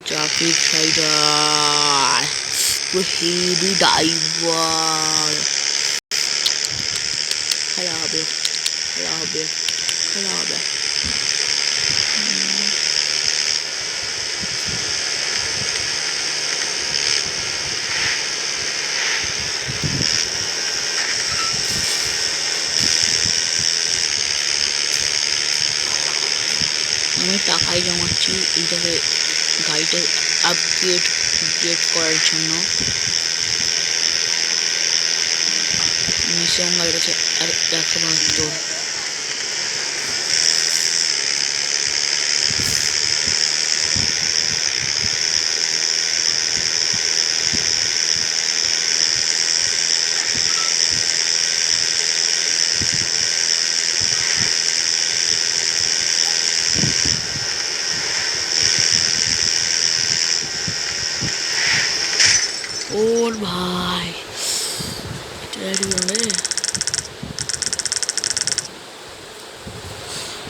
Traffic rider, heavy driver. Kharabe, kharabe, kharabe. আমি টাকাই জমাচ্ছি এইটাকে গাড়িটা আপগ্রেড করার জন্য। মিশন গাড়ির কাছে আর 172। ওর ভাই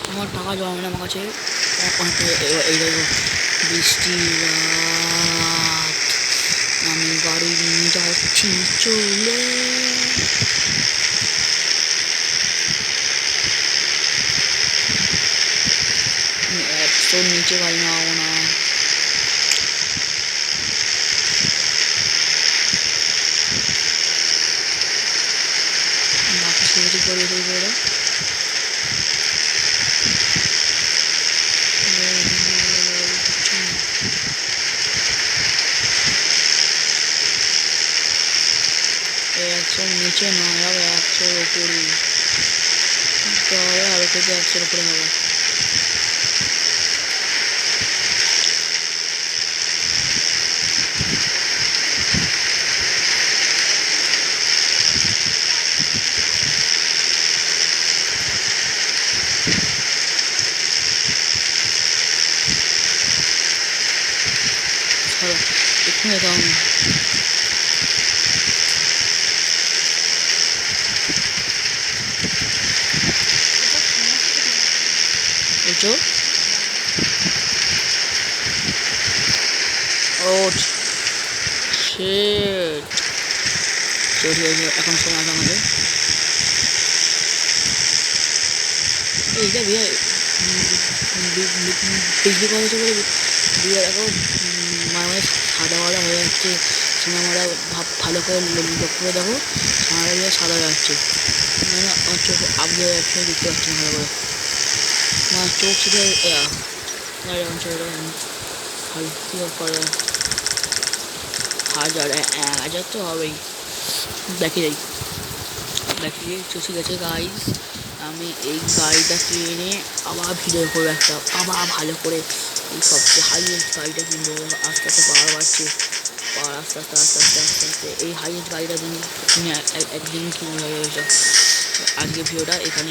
আমার টাকা জমা আমার কাছে। এই দেখো বৃষ্টি রাত, আমি গাড়ি নিয়ে যাচ্ছি চলে। তোর নিচে গাড়ি নামাবো না। বাকি সেগুলি করে দেবো ওরা। একশোর নিচে না যাবে, 100-র উপরে আরো থেকে 100-র উপরে হবে। এখানে যাও না, বুঝছো? ও শিট, চলে এখন সময় আছে আমাদের। এইটা বিয়ে বিক্রি করা হচ্ছে বলে বিয়ে দেখো মানে সাদা মাদা হয়ে যাচ্ছে। সিনেমাটা ভালো করে লক্ষ্য করে দেখো, সাদা দিয়ে সাদা যাচ্ছে, মানে চোখ আপনি যাচ্ছে, দেখতে পাচ্ছি ভালো করে। আমার চোখ শুধু অঞ্চলে ভালো কী করে 1000 তো হবেই। দেখে যাই, দেখে চষে গেছে গাইস। আমি এই গাড়িটা কিনে আবার ভিডিও করবো একটা, আবার ভালো করে এই সবচেয়ে হাইয়েস্ট গাড়িটা কিনবো। আস্তে আস্তে পাওয়ার বাড়ছে, পাওয়ার আস্তে আস্তে আস্তে আস্তে আস্তে আস্তে এই হাইয়েস্ট গাড়িটা কিনে একদিন কিনে হয়ে গেছে। আজকে ভিডিওটা এখানে।